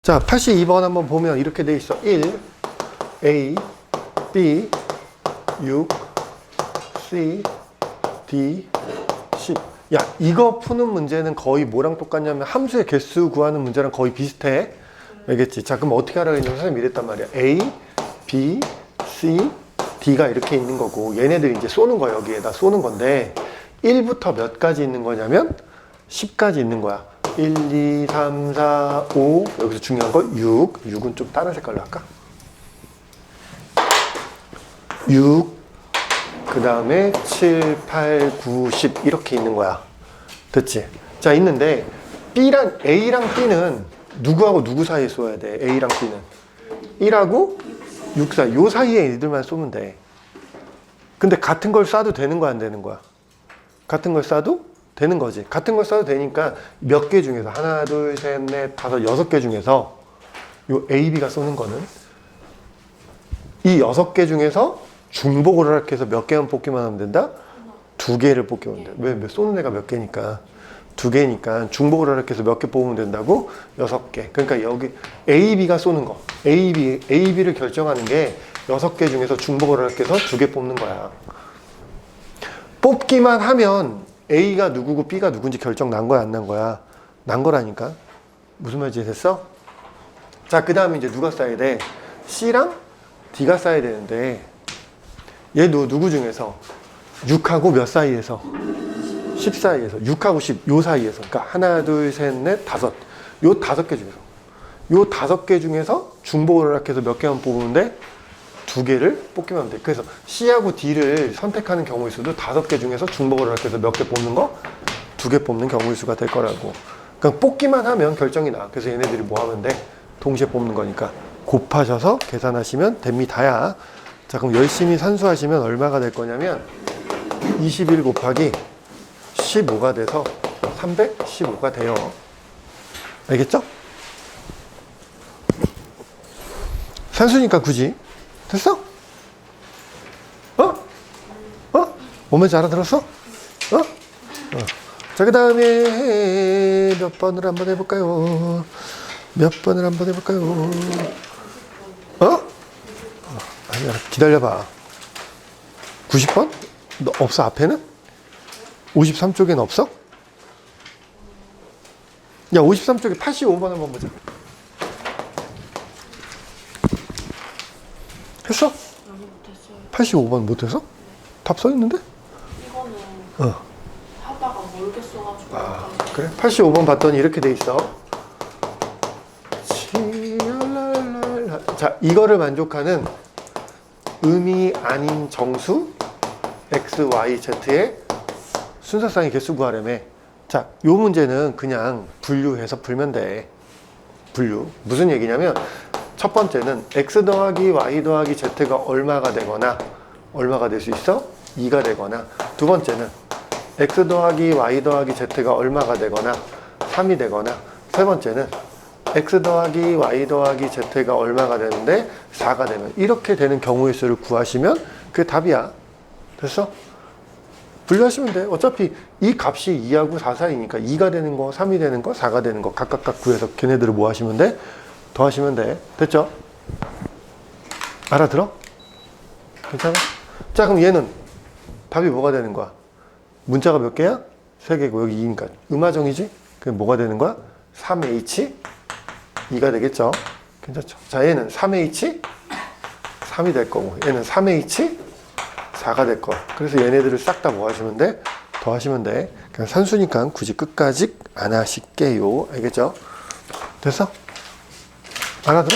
자, 82번 한번 보면 이렇게 돼 있어. 1, A, B, 6, C, D, 10. 야, 이거 푸는 문제는 거의 뭐랑 똑같냐면 함수의 개수 구하는 문제랑 거의 비슷해. 알겠지? 자, 그럼 어떻게 하라고 했냐면 선생님이 이랬단 말이야. A, B, C, D가 이렇게 있는 거고 얘네들이 이제 쏘는 거야. 여기에다 쏘는 건데 1부터 몇 가지 있는 거냐면 10까지 있는 거야. 1, 2, 3, 4, 5 여기서 중요한 거 6. 6은 좀 다른 색깔로 할까? 6 그 다음에 7, 8, 9, 10 이렇게 있는 거야. 됐지? 자, 있는데 A랑 B는 누구하고 누구 사이에 쏘야 돼? A랑 B는 1하고 6 사이, 요 사이에 애들만 쏘면 돼. 근데 같은 걸 쏴도 되는 거야, 안 되는 거야? 같은 걸 쏴도 되는 거지. 같은 걸 쏴도 되니까 몇 개 중에서 하나, 둘, 셋, 넷, 다섯, 6개 중에서 요 A, B가 쏘는 거는 이 6개 중에서 중복을 이렇게 해서 몇 개만 뽑기만 하면 된다? 2개를 뽑기만 돼. 왜 쏘는 애가 몇 개니까? 2개니까 중복을 이렇게 해서 몇 개 뽑으면 된다고? 6개. 그러니까 여기 A, B가 쏘는 거. A, B를 결정하는 게 6개 중에서 중복을 이렇게 해서 2개 뽑는 거야. 뽑기만 하면 A가 누구고 B가 누군지 결정 난 거야, 안 난 거야? 난 거라니까. 무슨 말인지 됐어? 자, 그 다음에 이제 누가 쏴야 돼? C랑 D가 쏴야 되는데 얘 누구 중에서? 6하고 몇 사이에서? 10 사이에서. 6하고 10, 요 사이에서. 그러니까 하나, 둘, 셋, 넷, 다섯. 요 5개 중에서. 요 5개 중에서 중복을 이렇게 해서 몇 개만 뽑으는데 2개를 뽑기만 하면 돼. 그래서 C하고 D를 선택하는 경우의 수도 5개 중에서 중복을 이렇게 해서 몇 개 뽑는 거? 2개 뽑는 경우의 수가 될 거라고. 그러니까 뽑기만 하면 결정이 나. 그래서 얘네들이 뭐 하면 돼? 동시에 뽑는 거니까 곱하셔서 계산하시면 됩니다야. 자, 그럼 열심히 산수하시면 얼마가 될 거냐면 21 곱하기 15가 돼서 315가 돼요. 알겠죠? 산수니까 굳이. 됐어? 어? 뭔 말인지 알아들었어? 자, 그 다음에 몇 번을 한번 해볼까요? 몇 번을 한번 해볼까요? 아니야, 기다려봐. 90번? 너 없어, 앞에는? 53쪽에는 없어? 야, 53쪽에 85번 한번 보자. 했어? 아니, 못했어요. 85번 못해서? 답 써있는데? 이거는 하다가 모르겠어가지고. 그래? 85번 봤더니 이렇게 돼 있어. 자, 이거를 만족하는 음이 아닌 정수 x, y, z의 순서상의 개수 구하려면 자, 요 문제는 그냥 분류해서 풀면 돼. 분류. 무슨 얘기냐면 첫 번째는 x 더하기 y 더하기 z가 얼마가 되거나 얼마가 될 수 있어? 2가 되거나 두 번째는 x 더하기 y 더하기 z가 얼마가 되거나 3이 되거나 세 번째는 x 더하기 y 더하기 z가 얼마가 되는데 4가 되면 이렇게 되는 경우의 수를 구하시면 그게 답이야. 됐어? 분류하시면 돼. 어차피 이 값이 2하고 4 사이니까 2가 되는 거, 3이 되는 거, 4가 되는 거 각각 구해서 걔네들을 뭐 하시면 돼? 더하시면 돼. 됐죠? 알아들어? 괜찮아? 자, 그럼 얘는 답이 뭐가 되는 거야? 문자가 몇 개야? 3개고 여기 2니까 음화정이지? 그럼 뭐가 되는 거야? 3H 2가 되겠죠? 괜찮죠? 자, 얘는 3H 3이 될 거고 얘는 3H 4가 될 거. 그래서 얘네들을 싹 다 뭐 하시면 돼? 더 하시면 돼. 그냥 산수니까 굳이 끝까지 안 하실게요. 알겠죠? 됐어? 알아들어?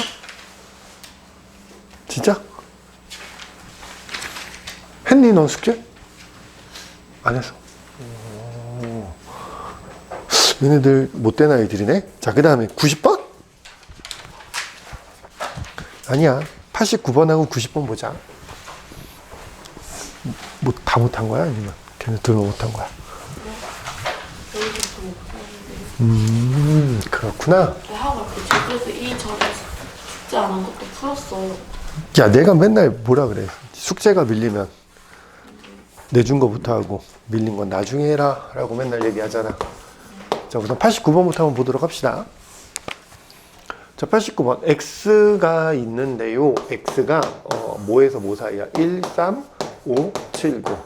진짜? 했니 넌 숙제? 안 했어. 얘네들 못된 아이들이네. 자, 그 다음에 90번? 아니야. 89번하고 90번 보자. 뭐 다 못한 거야? 아니면 걔네들은 못한 거야? 그렇구나. 대학을 그 제주에서 이 절에서 숙제 안 한 것도 풀었어요. 야, 내가 맨날 뭐라 그래. 숙제가 밀리면 내준 거부터 하고 밀린 건 나중에 해라 라고 맨날 얘기하잖아. 자, 우선 89번부터 한번 보도록 합시다. 자, 89번. x가 있는데요. x가 뭐에서 뭐 사이야? 1, 3, 5, 7, 9.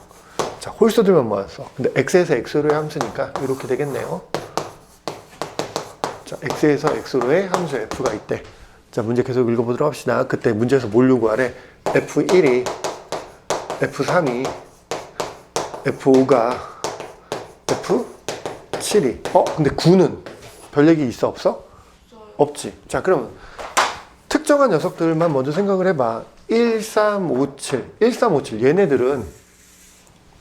자, 홀수들만 모았어. 근데 x에서 x로의 함수니까 이렇게 되겠네요. 자, x에서 x로의 함수 f가 있대. 자, 문제 계속 읽어보도록 합시다. 그때 문제에서 뭘 요구하래? f1이, f3이, f5가, f7이. 근데 9는 별 얘기 있어, 없어? 없지. 자, 그러면 특정한 녀석들만 먼저 생각을 해봐. 1, 3, 5, 7. 1, 3, 5, 7. 얘네들은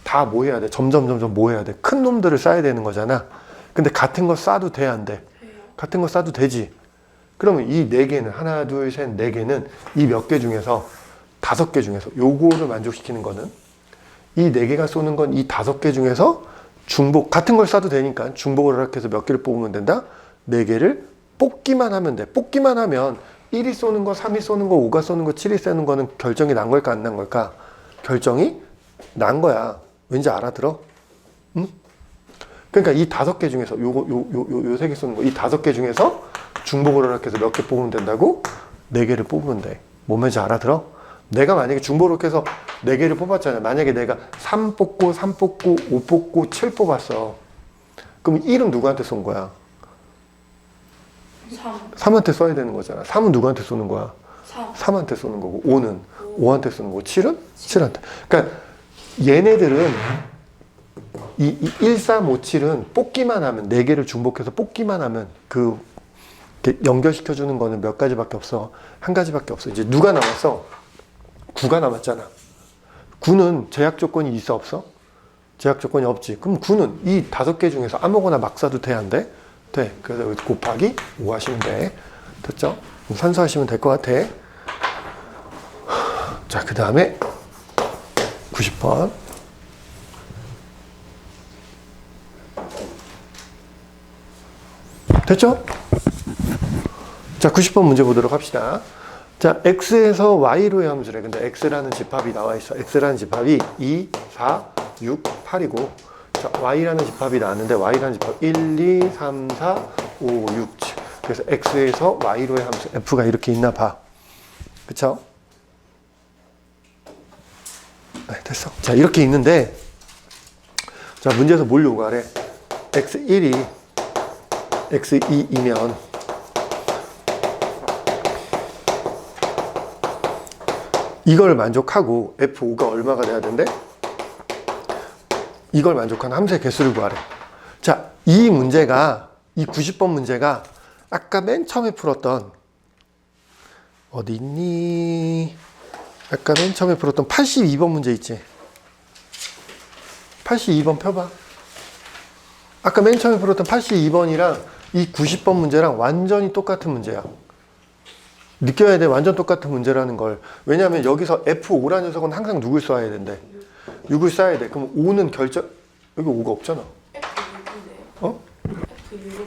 다 뭐 해야 돼? 점점 뭐 해야 돼? 큰 놈들을 쌓아야 되는 거잖아. 근데 같은 거 쌓아도 돼, 안 돼? 같은 거 쌓아도 되지. 그러면 이 4개는, 하나, 둘, 셋, 4개는 이 몇 개 중에서 5개 중에서 요거를 만족시키는 거는 이 4개가 쏘는 건 이 5개 중에서 중복, 같은 걸 쌓아도 되니까 중복을 허락해서 몇 개를 뽑으면 된다? 4개를 뽑기만 하면 돼. 뽑기만 하면 1이 쏘는 거, 3이 쏘는 거, 5가 쏘는 거, 7이 쏘는 거는 결정이 난 걸까, 안 난 걸까? 결정이 난 거야. 왠지 알아들어? 응? 그러니까 이 5개 중에서 요 3개 쏘는 거, 이 5개 중에서 중복을 허락해서 몇 개 뽑으면 된다고? 4개를 뽑으면 돼. 뭔 말인지 알아들어? 내가 만약에 중복을 허락해서 4개를 뽑았잖아. 만약에 내가 3 뽑고, 3 뽑고, 5 뽑고, 7 뽑았어. 그럼 1은 누구한테 쏜 거야? 3한테 써야 되는 거잖아. 3은 누구한테 쏘는 거야? 3한테 쏘는 거고, 5는 5한테 쏘는 거고, 7은 7한테. 그러니까 얘네들은 이 1, 3, 5, 7은 뽑기만 하면, 4개를 중복해서 뽑기만 하면 이렇게 연결시켜주는 거는 몇 가지밖에 없어. 한 가지밖에 없어. 이제 누가 남았어? 9가 남았잖아. 9는 제약 조건이 있어, 없어? 제약 조건이 없지. 그럼 9는 이 5개 중에서 아무거나 막 쏴도 돼, 안 돼? 돼. 그래서 여기 곱하기 5 하시면 돼. 됐죠? 산수하시면 될 것 같아. 자, 그 다음에 90번. 됐죠? 자, 90번 문제 보도록 합시다. 자, x에서 y로의 함수래. 근데 x라는 집합이 나와 있어. x라는 집합이 2, 4, 6, 8이고, 자, y라는 집합이 나왔는데 y라는 집합 1, 2, 3, 4, 5, 6, 7. 그래서 x에서 y로의 함수 f가 이렇게 있나 봐. 그쵸? 네, 됐어. 자, 이렇게 있는데, 자, 문제에서 뭘 요구하래? x1이 x2이면 이걸 만족하고 f5가 얼마가 돼야 된대? 이걸 만족하는 함수의 개수를 구하래. 자, 이 문제가, 이 90번 문제가 아까 맨 처음에 풀었던, 어디 있니? 아까 맨 처음에 풀었던 82번 문제 있지? 82번 펴봐. 아까 맨 처음에 풀었던 82번이랑 이 90번 문제랑 완전히 똑같은 문제야. 느껴야 돼. 완전 똑같은 문제라는 걸. 왜냐하면 여기서 F5라는 녀석은 항상 누굴 쏴야 된대? 6을 쏴야 돼. 그럼 5는 결정, 여기 5가 없잖아. F6인데요? 어? F6은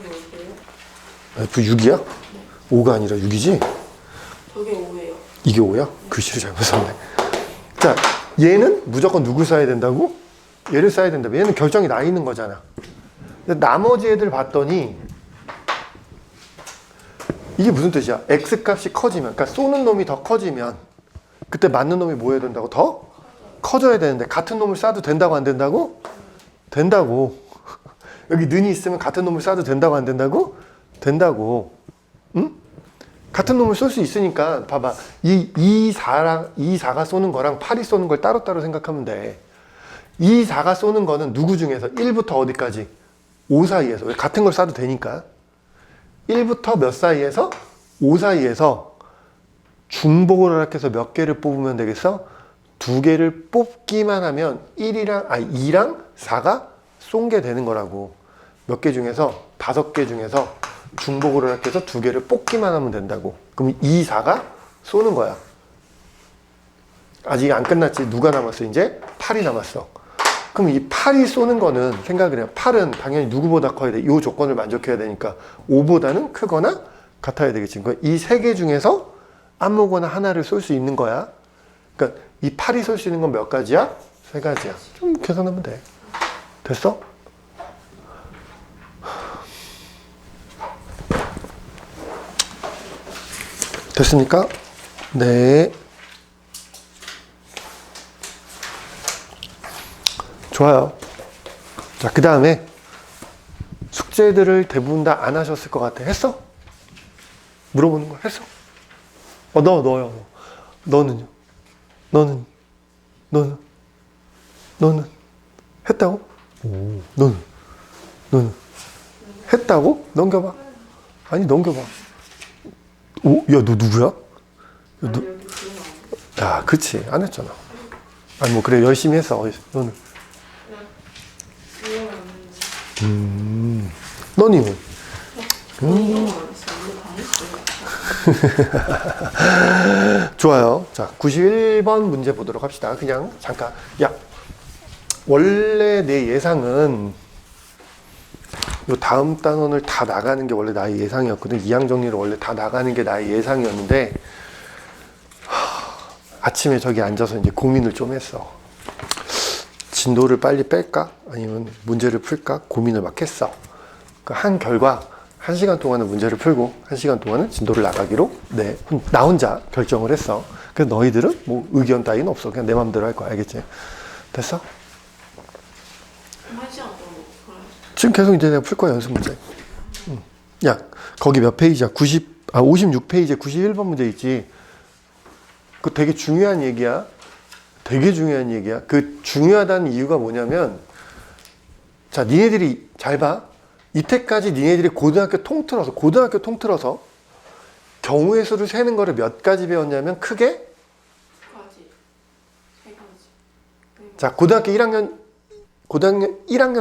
어디예요? F6이야? 네. 5가 아니라 6이지? 저게 5예요. 이게 5야? 글씨를 잘못 썼네. 자, 얘는 무조건 누굴 쏴야 된다고? 얘를 쏴야 된다. 얘는 결정이 나 있는 거잖아. 나머지 애들 봤더니 이게 무슨 뜻이야? x 값이 커지면, 그러니까 쏘는 놈이 더 커지면 그때 맞는 놈이 뭐 해야 된다고? 더 커져야 되는데 같은 놈을 쏴도 된다고 안 된다고? 된다고. 여기 는이 있으면 같은 놈을 쏴도 된다고 안 된다고? 된다고. 응? 같은 놈을 쏠 수 있으니까 봐봐. 이 4가 쏘는 거랑 8이 쏘는 걸 따로따로 생각하면 돼. 4가 쏘는 거는 누구 중에서 1부터 어디까지? 5 사이에서. 왜? 같은 걸 쏴도 되니까. 1부터 몇 사이에서? 5 사이에서 중복을 허락해서 몇 개를 뽑으면 되겠어? 2개를 뽑기만 하면 2랑 4가 쏜 게 되는 거라고. 몇 개 중에서? 5개 중에서 중복을 허락해서 2개를 뽑기만 하면 된다고. 그럼 2, 4가 쏘는 거야. 아직 안 끝났지. 누가 남았어? 이제 8이 남았어. 그럼 이 8이 쏘는 거는 생각을 해요. 8은 당연히 누구보다 커야 돼. 이 조건을 만족해야 되니까 5보다는 크거나 같아야 되겠지. 그러니까 이 3개 중에서 아무거나 하나를 쏠 수 있는 거야. 그러니까 이 8이 쏠 수 있는 건 몇 가지야? 3가지야. 좀 계산하면 돼. 됐어? 됐습니까? 네. 좋아요. 자, 그 다음에 숙제들을 대부분 다 안 하셨을 것 같아. 했어? 물어보는 거 했어? 너요. 너는요? 너는? 했다고? 너는? 했다고? 넘겨봐. 아니, 넘겨봐. 오, 야, 너 누구야? 야, 그치. 안 했잖아. 아니, 뭐, 그래, 열심히 했어. 너는? 너님은? 좋아요. 자, 91번 문제 보도록 합시다. 그냥 잠깐. 야, 원래 내 예상은 요 다음 단원을 다 나가는 게 원래 나의 예상이었거든. 이항 정리를 원래 다 나가는 게 나의 예상이었는데 아침에 저기 앉아서 이제 고민을 좀 했어. 진도를 빨리 뺄까? 아니면 문제를 풀까? 고민을 막 했어. 한 결과 1시간 동안은 문제를 풀고 1시간 동안은 진도를 나가기로 나 혼자 결정을 했어. 그래서 너희들은 뭐 의견 따위는 없어. 그냥 내 맘대로 할 거야. 알겠지? 됐어? 1시간 정도 풀어요. 지금 계속 이제 내가 풀 거야. 연습 문제. 야, 거기 몇 페이지야? 56페이지에 91번 문제 있지? 그거 되게 중요한 얘기야. 되게 중요한 얘기야. 그 중요하다는 이유가 뭐냐면, 자, 니네들이 잘 봐. 이때까지 니네들이 고등학교 통틀어서 경우의 수를 세는 거를 몇 가지 배웠냐면 크게 3가지. 자, 고등학교 1학년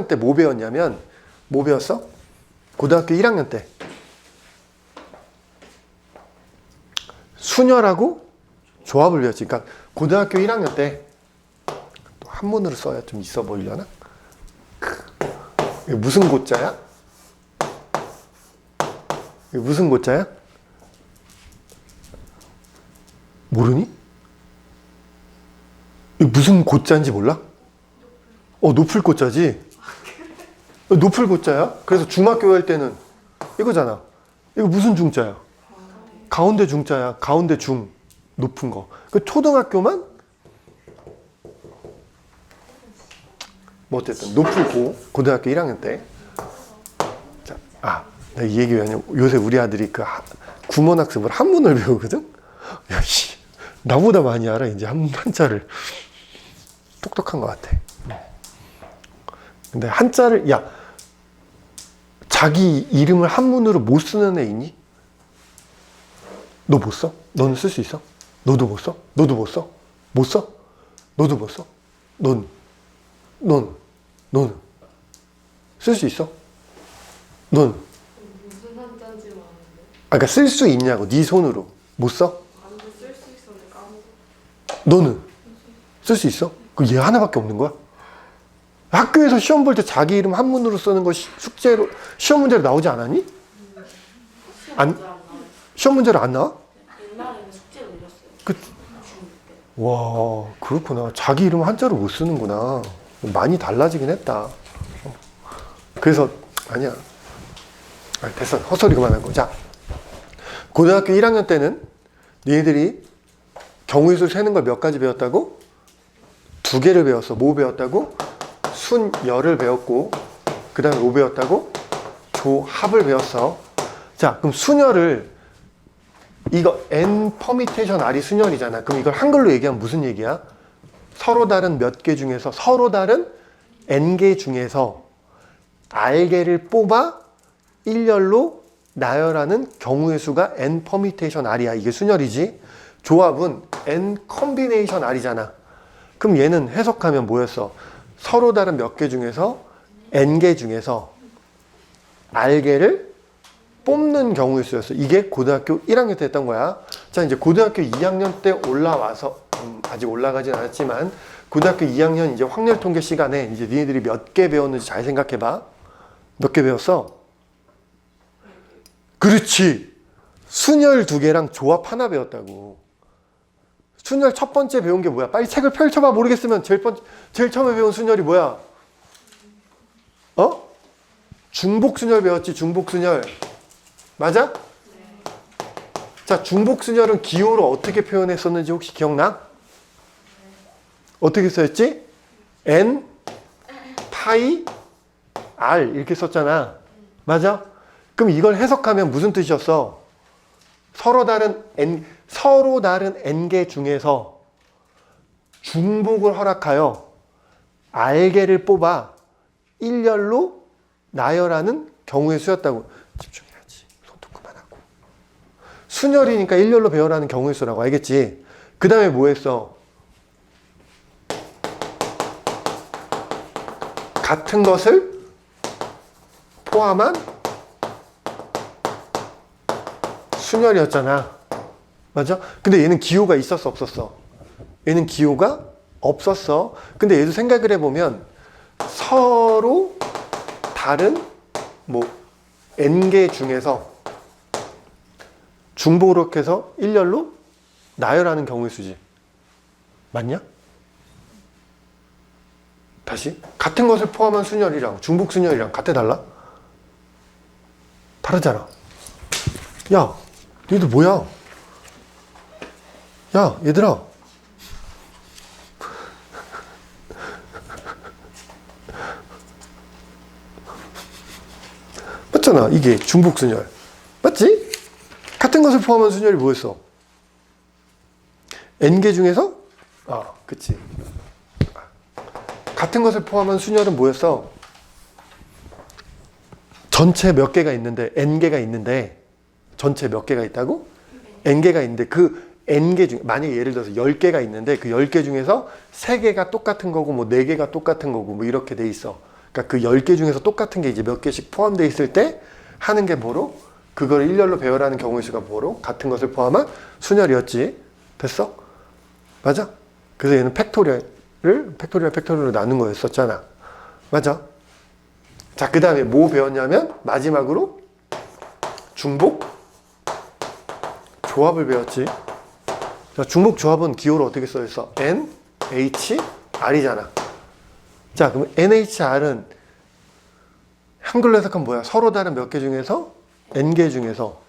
때 뭐 배웠냐면 뭐 배웠어? 고등학교 1학년 때 순열하고 조합을 배웠지. 그러니까 고등학교 1학년 때 또 한문으로 써야 좀 있어 보이려나? 이게 무슨 고자야? 이게 무슨 고자야? 모르니? 이게 무슨 고자인지 몰라? 높을 고자지? 높을 고자야? 그래서 중학교 할 때는 이거잖아. 이거 무슨 중자야? 가운데 중자야. 가운데 중. 높은 거. 그 초등학교만 뭐 어쨌든 높을 고등학교 1학년 때. 자, 내가 이 얘기 왜냐면 요새 우리 아들이 그 구몬학습을 한문을 배우거든? 야, 씨. 나보다 많이 알아. 이제 한자를. 똑똑한 것 같아. 근데 한자를, 자기 이름을 한문으로 못 쓰는 애 있니? 너 못 써? 너는 쓸 수 있어? 너도 못 써? 너도 못 써? 못 써? 너도 못 써? 너는? 쓸 수 있어? 넌? 무슨 한자인지 아는데. 그러니까 쓸 수 있냐고, 네 손으로. 못 써? 안돼 쓸수 있었는데 까먹어. 너는? 쓸 수 있어? 그 얘 하나밖에 없는 거야? 학교에서 시험 볼 때 자기 이름 한문으로 쓰는 거 숙제로, 시험 문제로 나오지 않았니? 시험 문제로 안 나와? 옛날에는 숙제로 올렸어요. 그, 와, 그렇구나. 자기 이름 한자로 못 쓰는구나. 많이 달라지긴 했다. 그래서, 아니야. 됐어. 헛소리 그만하고. 자, 고등학교 1학년 때는 니네들이 경우의 수를 세는 걸 몇 가지 배웠다고? 2개를 배웠어. 뭐 배웠다고? 순열을 배웠고, 그 다음에 뭐 배웠다고? 조합을 배웠어. 자, 그럼 순열을, 이거 n 퍼미테이션 r이 순열이잖아. 그럼 이걸 한글로 얘기하면 무슨 얘기야? 서로 다른 몇 개 중에서, 서로 다른 n개 중에서 r개를 뽑아 일렬로 나열하는 경우의 수가 n 퍼미테이션 r이야. 이게 순열이지. 조합은 n 컴비네이션 r이잖아. 그럼 얘는 해석하면 뭐였어? 서로 다른 몇 개 중에서 n개 중에서 r개를 뽑는 경우의 수였어. 이게 고등학교 1학년 때 했던 거야. 자, 이제 고등학교 2학년 때 올라와서 아직 올라가진 않았지만 고등학교 2학년 이제 확률 통계 시간에 이제 니네들이 몇 개 배웠는지 잘 생각해 봐. 몇 개 배웠어? 그렇지. 순열 2개랑 조합 하나 배웠다고. 순열 첫 번째 배운 게 뭐야? 빨리 책을 펼쳐봐. 모르겠으면 제일 처음에 배운 순열이 뭐야? 중복순열 배웠지. 중복순열. 맞아? 자, 중복순열은 기호를 어떻게 표현했었는지 혹시 기억나? 어떻게 써였지? N, 파이, R 이렇게 썼잖아. 맞아? 그럼 이걸 해석하면 무슨 뜻이었어? 서로 다른 N개 중에서 중복을 허락하여 R개를 뽑아 일렬로 나열하는 경우의 수였다고. 집중해야지. 손톱 그만하고. 순열이니까 일렬로 배열하는 경우의 수라고. 알겠지? 그 다음에 뭐 했어? 같은 것을 포함한 순열이었잖아. 맞아? 근데 얘는 기호가 있었어, 없었어? 얘는 기호가 없었어. 근데 얘도 생각을 해보면 서로 다른 뭐 n개 중에서 중복으로 해서 일렬로 나열하는 경우의 수지. 맞냐? 다시 같은 것을 포함한 순열이랑 중복 순열이랑 같아 달라? 다르잖아. 야, 얘들 뭐야? 야, 얘들아. 맞잖아. 이게 중복 순열. 맞지? 같은 것을 포함한 순열이 뭐였어? n개 중에서? 아, 그치. 같은 것을 포함한 순열은 뭐였어? 전체 몇 개가 있는데, n개가 있는데, 전체 몇 개가 있다고? n개가 있는데, 그 n개 중에, 만약에 예를 들어서 10개가 있는데, 그 10개 중에서 3개가 똑같은 거고, 뭐 4개가 똑같은 거고, 뭐 이렇게 돼 있어. 그러니까 그 10개 중에서 똑같은 게 이제 몇 개씩 포함되어 있을 때, 하는 게 뭐로? 그걸 일렬로 배열하는 경우의 수가 뭐로? 같은 것을 포함한 순열이었지. 됐어? 맞아? 그래서 얘는 팩토리얼로 나눈 거였었잖아. 맞아? 자, 그 다음에 뭐 배웠냐면 마지막으로 중복 조합을 배웠지. 자, 중복 조합은 기호를 어떻게 써있어? N, H, R이잖아. 자, 그럼 NHR은 한글로 해석하면 뭐야? 서로 다른 몇 개 중에서 N개 중에서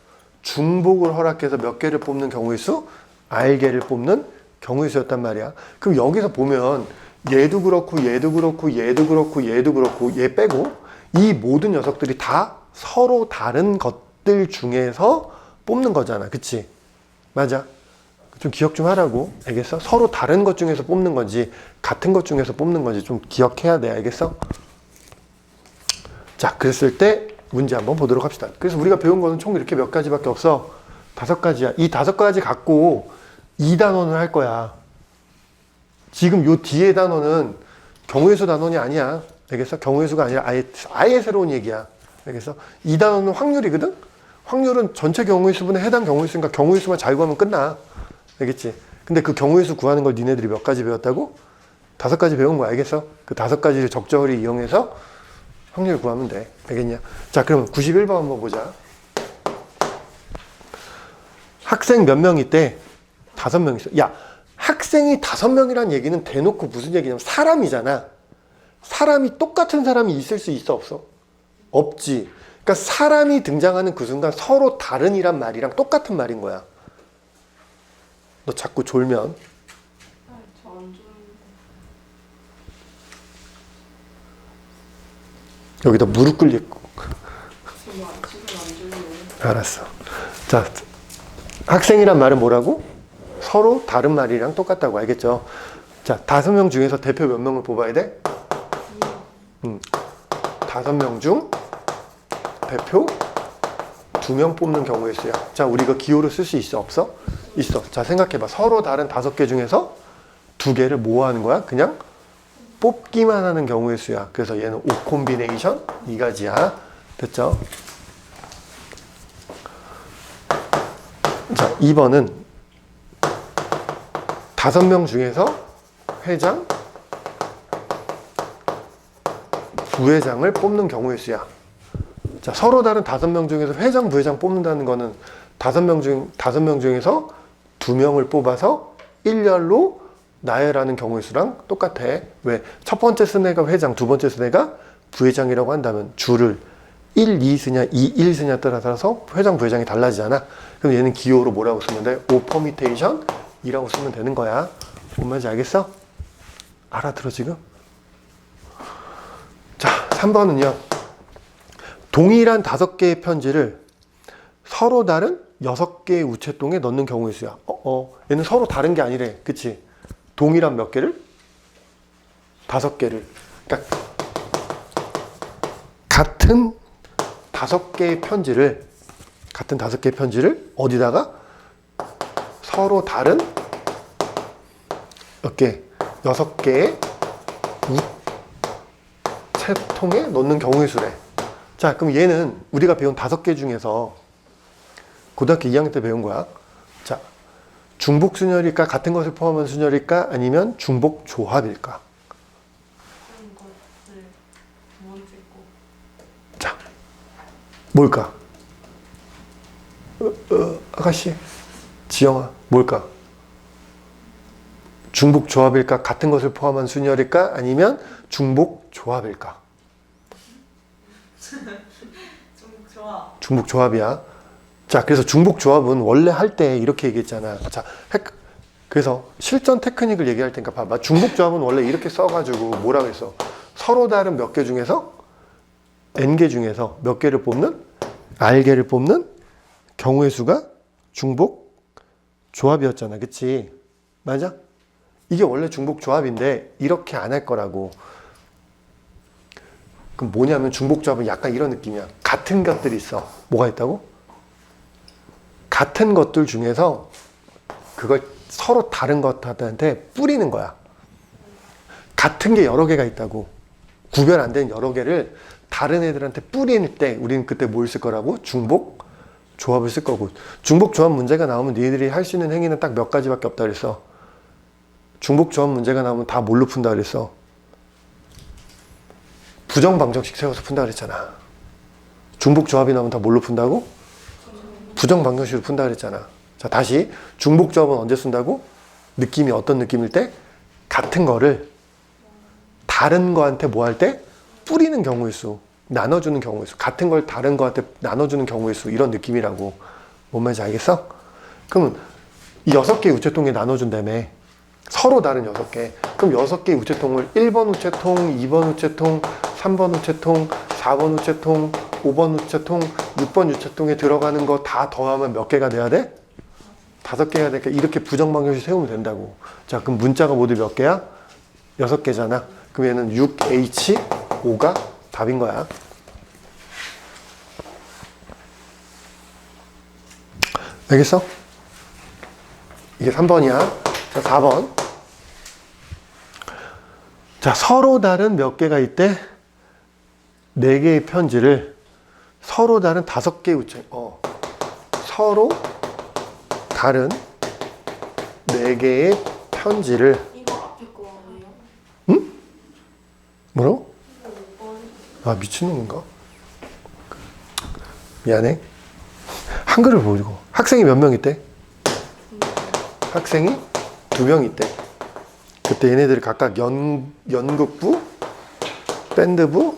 중복을 허락해서 몇 개를 뽑는 경우의 수? R개를 뽑는 경우의 수였단 말이야. 그럼 여기서 보면 얘도 그렇고 얘도 그렇고 얘도 그렇고 얘도 그렇고 얘 빼고 이 모든 녀석들이 다 서로 다른 것들 중에서 뽑는 거잖아. 그치? 맞아. 좀 기억 좀 하라고. 알겠어? 서로 다른 것 중에서 뽑는 건지 같은 것 중에서 뽑는 건지 좀 기억해야 돼. 알겠어? 자, 그랬을 때 문제 한번 보도록 합시다. 그래서 우리가 배운 거는 총 이렇게 몇 가지밖에 없어. 5가지야. 이 5가지 갖고 2단원을 할 거야. 지금 요 뒤에 단원은 경우의 수 단원이 아니야. 알겠어? 경우의 수가 아니라 아예 새로운 얘기야. 알겠어? 2단원은 확률이거든? 확률은 전체 경우의 수분에 해당 경우의 수니까 경우의 수만 잘 구하면 끝나. 알겠지? 근데 그 경우의 수 구하는 걸 니네들이 몇 가지 배웠다고? 5가지 배운 거야. 알겠어? 그 5가지를 적절히 이용해서 확률 구하면 돼. 알겠냐? 자, 그럼 91번 한번 보자. 학생 몇 명 있대? 5명 있어. 야, 학생이 5명이란 얘기는 대놓고 무슨 얘기냐면 사람이잖아. 사람이 똑같은 사람이 있을 수 있어, 없어? 없지. 그러니까 사람이 등장하는 그 순간 서로 다른이란 말이랑 똑같은 말인 거야. 너 자꾸 졸면. 저안 좋은데. 여기다 무릎 꿇리고. 지금 안 좋은데. 알았어. 자, 학생이란 말은 뭐라고? 서로 다른 말이랑 똑같다고. 알겠죠? 자, 5명 중에서 대표 몇 명을 뽑아야 돼? 5명 중 대표 2명 뽑는 경우의 수야. 자, 우리 이거 기호로 쓸 수 있어? 없어? 있어. 자, 생각해봐. 서로 다른 5개 중에서 2개를 뭐 하는 거야? 그냥 뽑기만 하는 경우의 수야. 그래서 얘는 O 콤비네이션 2가지야. 됐죠? 자, 2번은 5명 중에서 회장, 부회장을 뽑는 경우의 수야. 자, 서로 다른 5명 중에서 회장, 부회장 뽑는다는 거는 5명 중에서 2명을 뽑아서 일렬로 나열하는 경우의 수랑 똑같아. 왜? 첫 번째 쓴 애가 회장, 두 번째 쓴 애가 부회장이라고 한다면 줄을 1, 2 쓰냐, 2, 1 쓰냐 따라서 회장, 부회장이 달라지잖아. 그럼 얘는 기호로 뭐라고 쓰면 돼? O permutation이라고 쓰면 되는 거야. 뭔 말인지 알겠어? 알아들어 지금? 자, 3번은요. 동일한 5개의 편지를 서로 다른 6개의 우체통에 넣는 경우의 수야. 얘는 서로 다른 게 아니래. 그치? 동일한 몇 개를? 5개를. 그러니까 같은 5개의 편지를 어디다가? 서로 다른 몇 개? 6개의 우체통에 넣는 경우의 수래. 자, 그럼 얘는 우리가 배운 5개 중에서 고등학교 2학년 때 배운 거야. 자, 중복 순열일까? 같은 것을 포함한 순열일까? 아니면 중복 조합일까? 그런 것을 두 번째 거. 자, 뭘까? 아가씨, 지영아, 뭘까? 중복 조합일까? 같은 것을 포함한 순열일까? 아니면 중복 조합일까? 중복 좋아. 중복 조합이야. 자, 그래서 중복 조합은 원래 할 때 이렇게 얘기했잖아. 자, 그래서 실전 테크닉을 얘기할 테니까 봐봐. 중복 조합은 원래 이렇게 써가지고 뭐라고 했어? 서로 다른 몇 개 중에서 n개 중에서 몇 개를 뽑는? r개를 뽑는 경우의 수가 중복 조합이었잖아. 그치? 맞아? 이게 원래 중복 조합인데 이렇게 안 할 거라고. 그럼 뭐냐면 중복 조합은 약간 이런 느낌이야. 같은 것들이 있어. 뭐가 있다고? 같은 것들 중에서 그걸 서로 다른 것들한테 뿌리는 거야. 같은 게 여러 개가 있다고. 구별 안 된 여러 개를 다른 애들한테 뿌릴 때 우리는 그때 뭘 쓸 거라고? 중복 조합을 쓸 거고. 중복 조합 문제가 나오면 니들이 할 수 있는 행위는 딱 몇 가지밖에 없다 그랬어. 중복 조합 문제가 나오면 다 뭘로 푼다 그랬어? 부정방정식 세워서 푼다 그랬잖아. 중복 조합이 나오면 다 뭘로 푼다고? 부정방정식으로 푼다 그랬잖아. 자, 다시 중복 조합은 언제 쓴다고? 느낌이 어떤 느낌일 때? 같은 거를 다른 거한테 뭐 할 때? 뿌리는 경우의 수, 나눠주는 경우의 수, 같은 걸 다른 거한테 나눠주는 경우의 수, 이런 느낌이라고. 뭔 말인지 알겠어? 그러면 이 6개의 우체통에 나눠준다며. 서로 다른 6개. 그럼 6개의 우체통을 1번 우체통, 2번 우체통, 3번 우체통, 4번 우체통, 5번 우체통, 6번 우체통에 들어가는 거 다 더하면 몇 개가 돼야 돼? 5개가 되니까 이렇게 부정방정식 세우면 된다고. 자, 그럼 문자가 모두 몇 개야? 6개잖아. 그럼 얘는 6H5가 답인 거야. 알겠어? 이게 3번이야. 자, 4번. 자, 서로 다른 몇 개가 있대? 4개의 편지를 서로 다른 5개의 우체, 서로 다른 4개의 편지를, 이거 앞에 거 아니에요? 응? 뭐라고? 이거 5번. 아, 미친놈인가? 미안해. 한글을 보여주고. 학생이 몇 명 있대? 학생이 2명 있대. 그때 얘네들이 각각 연극부, 밴드부,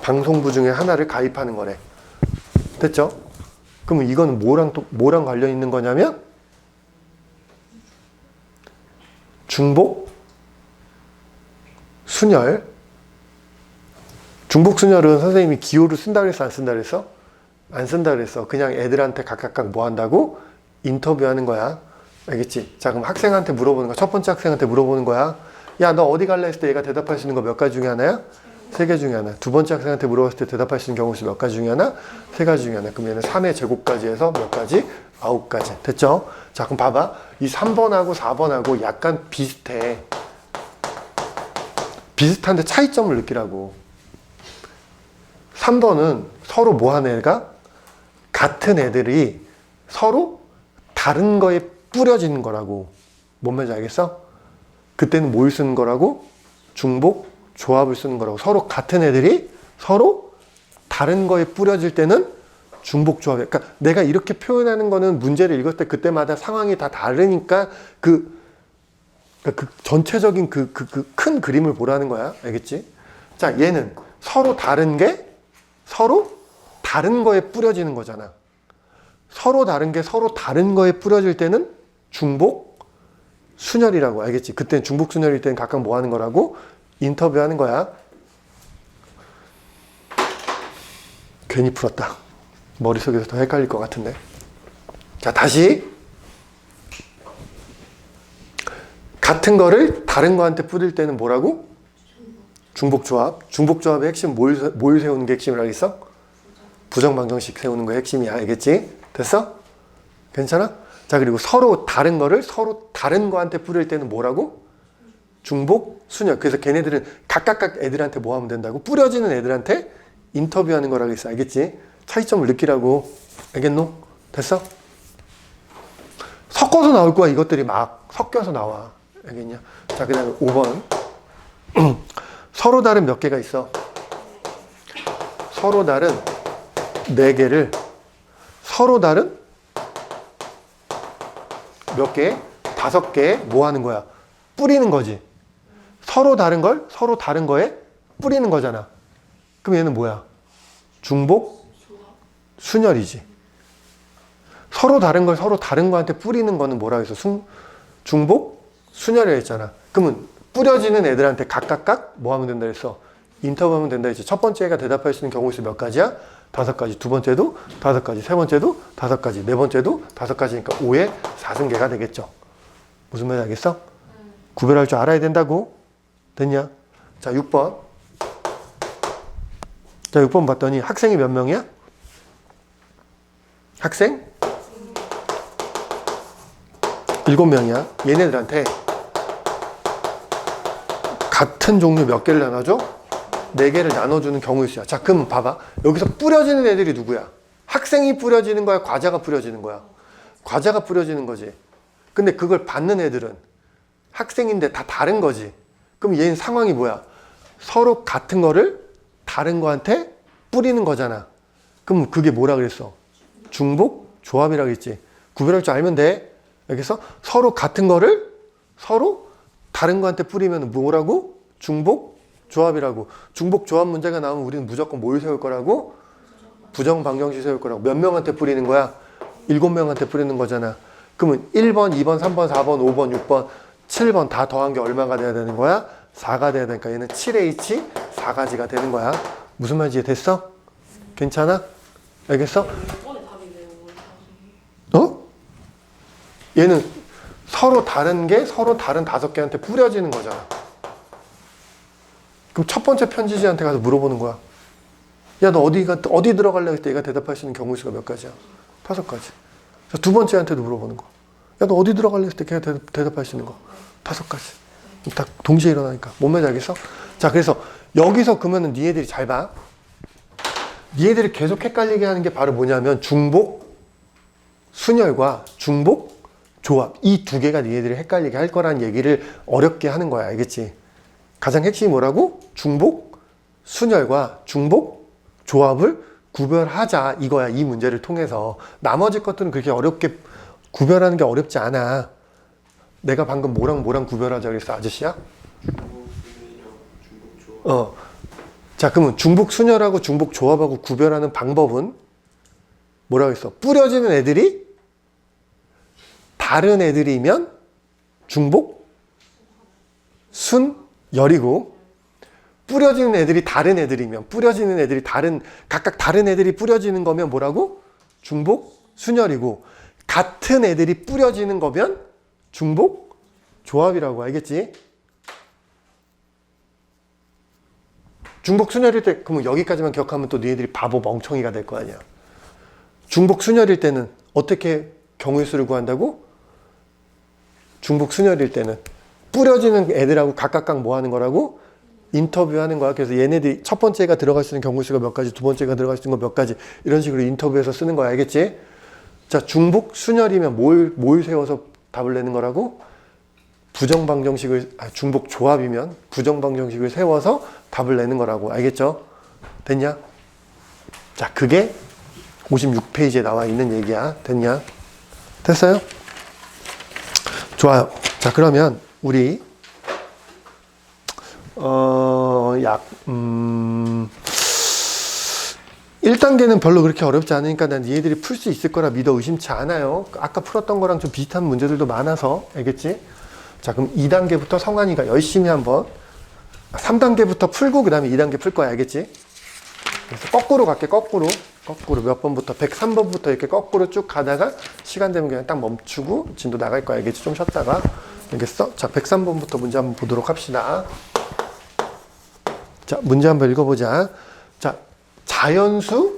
방송부 중에 하나를 가입하는 거래. 됐죠? 그러면 이거는 뭐랑 관련 있는 거냐면 중복 순열. 중복 순열은 선생님이 기호를 쓴다 그랬어, 안 쓴다 그랬어? 안 쓴다 그랬어. 그냥 애들한테 각각 뭐 한다고? 인터뷰하는 거야. 알겠지? 자, 그럼 학생한테 물어보는 거야. 첫 번째 학생한테 물어보는 거야. 야, 너 어디 갈래 했을 때 얘가 대답할 수 있는 거 몇 가지 중에 하나야? 3개 중에 하나. 두 번째 학생한테 물어봤을 때 대답할 수 있는 경우 수 몇 가지 중에 하나? 3가지 중에 하나. 그럼 얘는 3의 제곱까지 해서 몇 가지? 9가지. 됐죠? 자, 그럼 봐봐. 이 3번하고 4번하고 약간 비슷해. 비슷한데 차이점을 느끼라고. 3번은 서로 뭐 하는 애가? 같은 애들이 서로 다른 거에 뿌려지는 거라고. 뭔 말인지 알겠어? 그때는 뭘 쓰는 거라고? 중복 조합을 쓰는 거라고. 서로 같은 애들이 서로 다른 거에 뿌려질 때는 중복 조합. 그러니까 내가 이렇게 표현하는 거는 문제를 읽을 때 그때마다 상황이 다 다르니까 그 전체적인 그 큰 그림을 보라는 거야. 알겠지? 자, 얘는 서로 다른 게 서로 다른 거에 뿌려지는 거잖아. 서로 다른 게 서로 다른 거에 뿌려질 때는 중복 순열이라고. 알겠지? 그때는 중복 순열일 때는 각각 뭐 하는 거라고? 인터뷰하는 거야. 괜히 풀었다. 머릿속에서 더 헷갈릴 것 같은데. 자, 다시. 같은 거를 다른 거한테 뿌릴 때는 뭐라고? 중복조합. 중복조합의 핵심 뭘 세우는 게 핵심이라고 했어? 부정방정식 세우는 거 핵심이야. 알겠지? 됐어? 괜찮아? 자, 그리고 서로 다른 거를 서로 다른 거한테 뿌릴 때는 뭐라고? 중복 순열. 그래서 걔네들은 각각 애들한테 뭐 하면 된다고? 뿌려지는 애들한테 인터뷰하는 거라고 했어. 알겠지? 차이점을 느끼라고. 알겠노? 됐어? 섞어서 나올 거야. 이것들이 막 섞여서 나와. 알겠냐? 자, 그 다음에 5번. 서로 다른 몇 개가 있어? 서로 다른 4개를 서로 다른 몇 개? 5개 뭐 하는 거야? 뿌리는 거지. 서로 다른 걸 서로 다른 거에 뿌리는 거잖아. 그럼 얘는 뭐야? 중복 순열이지. 서로 다른 걸 서로 다른 거한테 뿌리는 거는 뭐라고 했어? 중복 순열이라 했잖아. 그러면 뿌려지는 애들한테 각각 뭐 하면 된다 했어? 인터뷰하면 된다 했지. 첫 번째가 대답할 수 있는 경우 수 몇 가지야? 5가지. 두 번째도 5가지. 세 번째도 5가지. 네 번째도 5가지니까 5의 4승계가 되겠죠. 무슨 말인지 알겠어? 구별할 줄 알아야 된다고. 됐냐? 자, 6번. 자, 6번 봤더니 학생이 몇 명이야? 학생? 7명이야. 얘네들한테 같은 종류 몇 개를 나눠줘? 4개를 나눠주는 경우일 수야. 자, 그럼 봐봐. 여기서 뿌려지는 애들이 누구야? 학생이 뿌려지는 거야? 과자가 뿌려지는 거야? 과자가 뿌려지는 거지. 근데 그걸 받는 애들은 학생인데 다 다른 거지. 그럼 얘는 상황이 뭐야? 서로 같은 거를 다른 거한테 뿌리는 거잖아. 그럼 그게 뭐라 그랬어? 중복 조합이라 그랬지. 구별할 줄 알면 돼. 여기서 서로 같은 거를 서로 다른 거한테 뿌리면 뭐라고? 중복 조합이라고. 중복 조합 문제가 나오면 우리는 무조건 뭘 세울 거라고? 부정 방정식 세울 거라고. 몇 명한테 뿌리는 거야? 7명한테 뿌리는 거잖아. 그러면 1번, 2번, 3번, 4번, 5번, 6번, 7번 다 더한 게 얼마가 돼야 되는 거야? 4가 돼야 되니까 얘는 7H 4가지가 되는 거야. 무슨 말인지 됐어? 괜찮아? 알겠어? 이번에 답이네요. 오늘 어? 얘는 서로 다른 게 서로 다른 5개한테 뿌려지는 거잖아. 그럼 첫 번째 편지지한테 가서 물어보는 거야. 야, 너 어디 들어갈래? 그때 얘가 대답할 수 있는 경우 수가 몇 가지야? 5가지. 자, 두 번째한테도 물어보는 거. 야, 너 어디 들어갈래? 그때 걔가 대답할 수 있는 거. 5가지. 다 동시에 일어나니까. 뭔 말인지 알겠어? 자, 그래서 여기서 그러면은 니네들이 잘 봐. 니네들이 계속 헷갈리게 하는 게 바로 뭐냐면 중복 순열과 중복 조합. 이 2개가 니네들이 헷갈리게 할 거라는 얘기를 어렵게 하는 거야. 알겠지? 가장 핵심이 뭐라고? 중복 순열과 중복 조합을 구별하자 이거야. 이 문제를 통해서. 나머지 것들은 그렇게 어렵게 구별하는 게 어렵지 않아. 내가 방금 뭐랑 구별하자 그랬어? 아저씨야? 자, 그러면 중복 순열하고 중복 조합하고 구별하는 방법은 뭐라고 했어? 뿌려지는 애들이 다른 애들이면 중복 순열이고, 뿌려지는 애들이 다른 애들이면, 뿌려지는 애들이 각각 다른 애들이 뿌려지는 거면 뭐라고? 중복 순열이고, 같은 애들이 뿌려지는 거면 중복 조합이라고. 알겠지? 중복 순열일 때, 그러면 여기까지만 기억하면 또 너희들이 바보 멍청이가 될 거 아니야. 중복 순열일 때는 어떻게 경우의 수를 구한다고? 중복 순열일 때는 뿌려지는 애들하고 각각 뭐 하는 거라고? 인터뷰하는 거야. 그래서 얘네들이 첫 번째가 들어갈 수 있는 경우 수가 몇 가지, 두 번째가 들어갈 수 있는 거 몇 가지, 이런 식으로 인터뷰해서 쓰는 거야. 알겠지? 자, 중복 순열이면 뭘 세워서 답을 내는 거라고? 중복 조합이면 부정방정식을 세워서 답을 내는 거라고. 알겠죠? 됐냐? 자, 그게 56페이지에 나와 있는 얘기야. 됐냐? 됐어요? 좋아요. 자, 그러면 우리 1번 1단계는 별로 그렇게 어렵지 않으니까 난 얘들이 풀 수 있을 거라 믿어 의심치 않아요. 아까 풀었던 거랑 좀 비슷한 문제들도 많아서. 알겠지? 자, 그럼 2단계부터 성환이가 열심히 한번 3단계부터 풀고 그 다음에 2단계 풀 거야. 알겠지? 그래서 거꾸로 갈게. 거꾸로 몇 번부터 103번부터 이렇게 거꾸로 쭉 가다가 시간 되면 그냥 딱 멈추고 진도 나갈 거야. 알겠지? 좀 쉬었다가. 알겠어? 자, 103번부터 문제 한번 보도록 합시다. 자, 문제 한번 읽어보자. 자, 자연수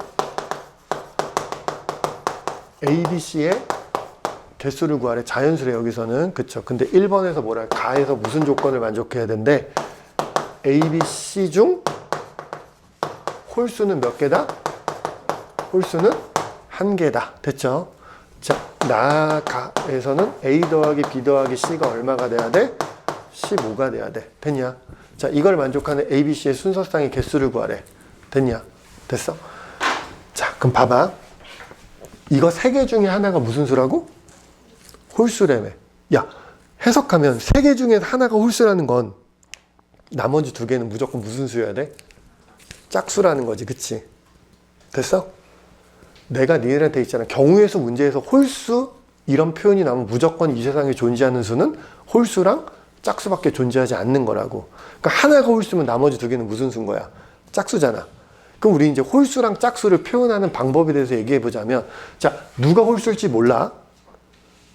ABC의 개수를 구하래. 자연수래 여기서는. 그쵸? 근데 1번에서 뭐라 가에서 무슨 조건을 만족해야 된대? ABC 중 홀수는 몇 개다? 홀수는 한 개다. 됐죠? 자, 나가에서는 A 더하기 B 더하기 C가 얼마가 돼야 돼? 15가 돼야 돼. 됐냐? 자, 이걸 만족하는 ABC의 순서상의 개수를 구하래. 됐냐? 됐어? 자, 그럼 봐봐. 이거 세 개 중에 하나가 무슨 수라고? 홀수라며. 야, 해석하면 세 개 중에 하나가 홀수라는 건 나머지 두 개는 무조건 무슨 수여야 돼? 짝수라는 거지. 그치? 됐어? 내가 니네한테 있잖아. 경우의 수 문제에서 홀수 이런 표현이 나오면 무조건 이 세상에 존재하는 수는 홀수랑 짝수밖에 존재하지 않는 거라고. 그러니까 하나가 홀수면 나머지 두 개는 무슨 수인 거야? 짝수잖아. 그럼 우리 이제 홀수랑 짝수를 표현하는 방법에 대해서 얘기해 보자면, 자, 누가 홀수일지 몰라?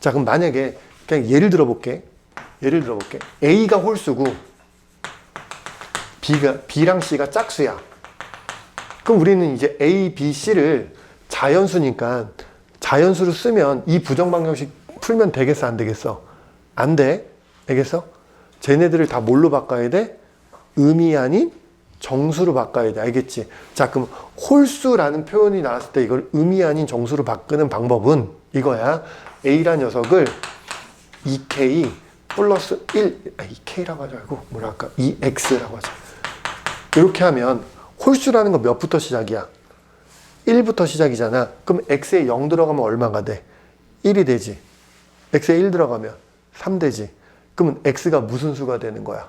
자, 그럼 만약에 그냥 예를 들어볼게. A가 홀수고 B랑 C가 짝수야. 그럼 우리는 이제 A, B, C를 자연수니까 자연수로 쓰면 이 부정 방정식 풀면 되겠어, 안 되겠어? 안 돼. 알겠어? 쟤네들을 다 뭘로 바꿔야 돼? 음이 아닌 정수로 바꿔야 돼. 알겠지? 자, 그럼 홀수라는 표현이 나왔을 때 이걸 음이 아닌 정수로 바꾸는 방법은 이거야. A란 녀석을 2K 플러스 1, 2K라고 하지 말고 뭐라 할까? 2X라고 하자. 이렇게 하면 홀수라는 건 몇부터 시작이야? 1부터 시작이잖아. 그럼 X에 0 들어가면 얼마가 돼? 1이 되지. X에 1 들어가면 3 되지. 그러면 X가 무슨 수가 되는 거야?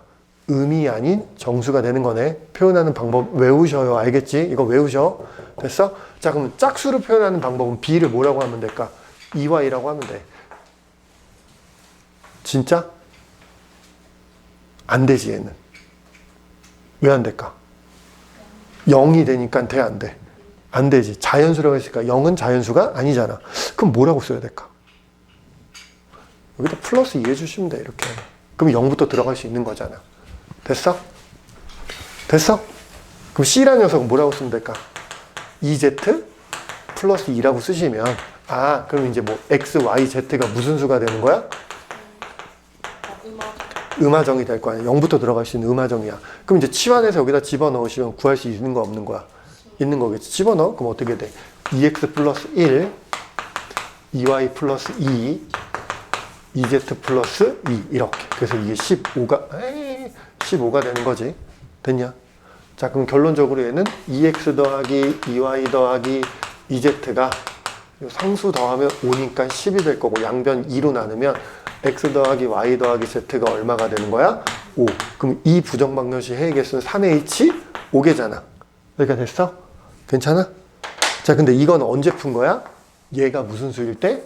음이 아닌 정수가 되는 거네. 표현하는 방법 외우셔요. 알겠지? 이거 외우셔. 됐어? 자, 그러면 짝수로 표현하는 방법은 B를 뭐라고 하면 될까? 2Y라고 하면 돼. 진짜? 안 되지, 얘는. 왜 안 될까? 0이 되니까 돼, 안 돼? 안 되지. 자연수라고 했으니까 0은 자연수가 아니잖아. 그럼 뭐라고 써야 될까? 여기다 플러스 2 해주시면 돼, 이렇게. 그럼 0부터 들어갈 수 있는 거잖아. 됐어? 됐어? 그럼 C라는 녀석은 뭐라고 쓰면 될까? EZ 플러스 2라고 쓰시면, 아, 그럼 이제 뭐 X, Y, Z가 무슨 수가 되는 거야? 음화정이 될 거 아니야. 0부터 들어갈 수 있는 음화정이야. 그럼 이제 치환해서 여기다 집어넣으시면 구할 수 있는 거 없는 거야? 있는 거겠지. 집어넣어? 그럼 어떻게 돼? 2X 플러스 1, 2Y 플러스 2, EZ 플러스 2 이렇게. 그래서 이게 15가 되는 거지. 됐냐? 자, 그럼 결론적으로 얘는 2X 더하기 2Y 더하기 EZ가 상수 더하면 5니까 10이 될 거고, 양변 2로 나누면 X 더하기 Y 더하기 Z가 얼마가 되는 거야? 5. 그럼 이 부정방정식 해의 개수는 3H 5개잖아. 여기가 됐어? 괜찮아? 자, 근데 이건 언제 푼 거야? 얘가 무슨 수일 때?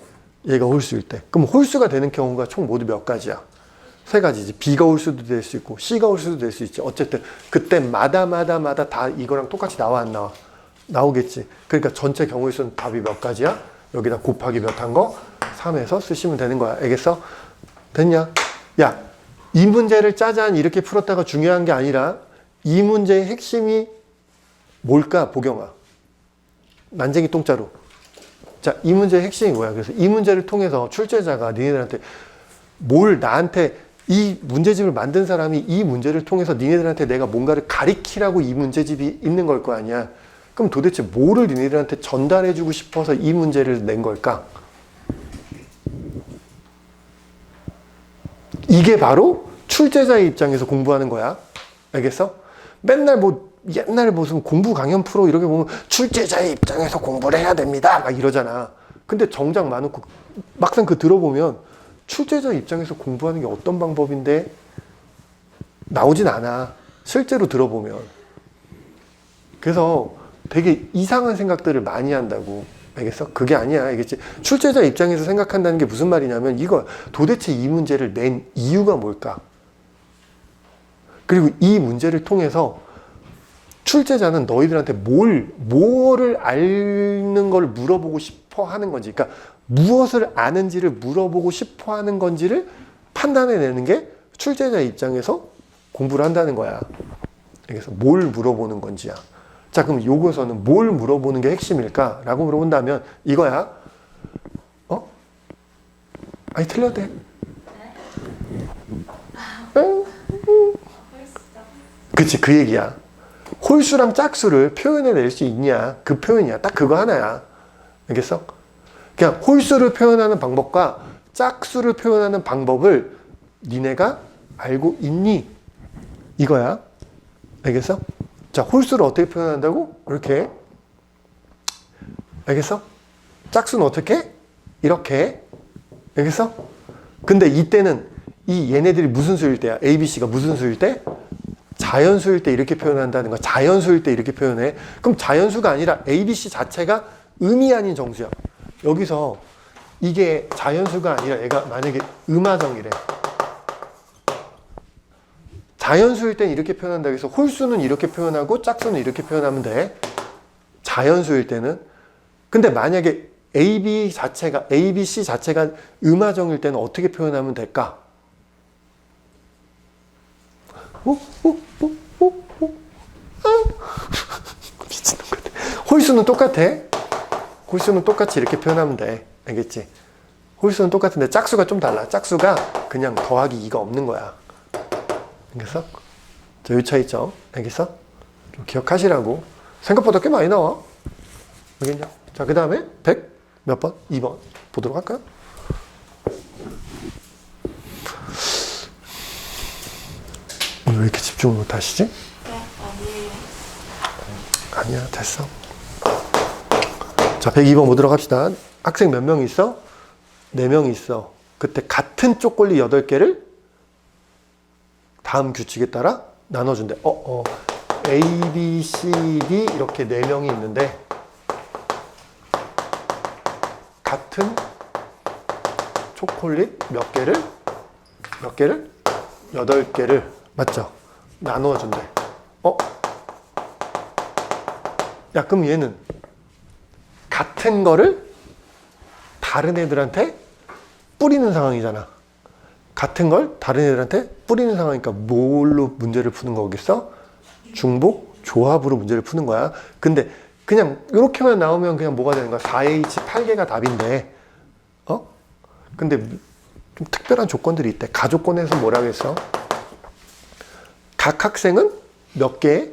얘가 홀수일 때. 그럼 홀수가 되는 경우가 총 모두 몇 가지야? 세 가지지. B가 홀수도 될 수 있고 C가 홀수도 될 수 있지. 어쨌든 그때마다 다 이거랑 똑같이 나와 안 나와? 나오겠지. 그러니까 전체 경우의 수는 답이 몇 가지야? 여기다 곱하기 몇 한 거? 3에서 쓰시면 되는 거야. 알겠어? 됐냐? 야, 이 문제를 짜잔 이렇게 풀었다가 중요한 게 아니라 이 문제의 핵심이 뭘까? 보경아. 난쟁이 똥자루. 자, 이 문제의 핵심이 뭐야? 그래서 이 문제를 통해서 출제자가 니네들한테 나한테 이 문제집을 만든 사람이 이 문제를 통해서 니네들한테 내가 뭔가를 가리키라고 이 문제집이 있는 걸 거 아니야. 그럼 도대체 뭐를 니네들한테 전달해주고 싶어서 이 문제를 낸 걸까? 이게 바로 출제자의 입장에서 공부하는 거야. 알겠어? 맨날 옛날에 무슨 공부 강연 프로 이렇게 보면 출제자의 입장에서 공부를 해야 됩니다. 막 이러잖아. 근데 정작 많고 막상 들어보면 출제자 입장에서 공부하는 게 어떤 방법인데 나오진 않아. 실제로 들어보면. 그래서 되게 이상한 생각들을 많이 한다고. 알겠어? 그게 아니야. 알겠지? 출제자 입장에서 생각한다는 게 무슨 말이냐면 이거 도대체 이 문제를 낸 이유가 뭘까? 그리고 이 문제를 통해서 출제자는 너희들한테 뭐를 아는 걸 물어보고 싶어 하는 건지, 그러니까 무엇을 아는지를 물어보고 싶어 하는 건지를 판단해내는 게 출제자 입장에서 공부를 한다는 거야. 그래서 뭘 물어보는 건지야. 자, 그럼 요거서는 뭘 물어보는 게 핵심일까? 라고 물어본다면 이거야. 아니, 틀려도 돼. 그치, 그 얘기야. 홀수랑 짝수를 표현해낼 수 있냐? 그 표현이야. 딱 그거 하나야. 알겠어? 그냥 홀수를 표현하는 방법과 짝수를 표현하는 방법을 니네가 알고 있니? 이거야. 알겠어? 자, 홀수를 어떻게 표현한다고? 이렇게. 알겠어? 짝수는 어떻게? 이렇게. 알겠어? 근데 이때는 이 얘네들이 무슨 수일 때야? A, B, C가 무슨 수일 때? 자연수일 때 이렇게 표현한다는 거야. 자연수일 때 이렇게 표현해. 그럼 자연수가 아니라 A, B, C 자체가 음이 아닌 정수야. 여기서 이게 자연수가 아니라 얘가 만약에 음하정이래. 자연수일 땐 이렇게 표현한다고 해서 홀수는 이렇게 표현하고 짝수는 이렇게 표현하면 돼. 자연수일 때는. 근데 만약에 A, B, C 자체가 음하정일 때는 어떻게 표현하면 될까? 미친놈 같아. 홀수는 똑같아. 홀수는 똑같이 이렇게 표현하면 돼. 알겠지? 홀수는 똑같은데 짝수가 좀 달라. 짝수가 그냥 더하기 2가 없는 거야. 알겠어? 자, 요 차이점. 알겠어? 좀 기억하시라고. 생각보다 꽤 많이 나와. 알겠냐? 자, 그 다음에 100 몇 번? 2번 보도록 할까요? 오늘 왜 이렇게 집중을 못 하시지? 네, 아니에요. 아니야, 됐어. 자, 102번 보도록 합시다. 학생 몇 명 있어? 4명 있어. 그때 같은 초콜릿 8개를 다음 규칙에 따라 나눠준대. A, B, C, D 이렇게 4명이 있는데 같은 초콜릿 몇 개를 8개를 맞죠? 나누어 준대. 야, 그럼 얘는 같은 거를 다른 애들한테 뿌리는 상황이잖아. 같은 걸 다른 애들한테 뿌리는 상황이니까 뭘로 문제를 푸는 거겠어? 중복 조합으로 문제를 푸는 거야. 근데 그냥 이렇게만 나오면 그냥 뭐가 되는 거야? 4H 8개가 답인데, 근데 좀 특별한 조건들이 있대. 가조건에서 뭐라고 했어? 각 학생은 몇 개,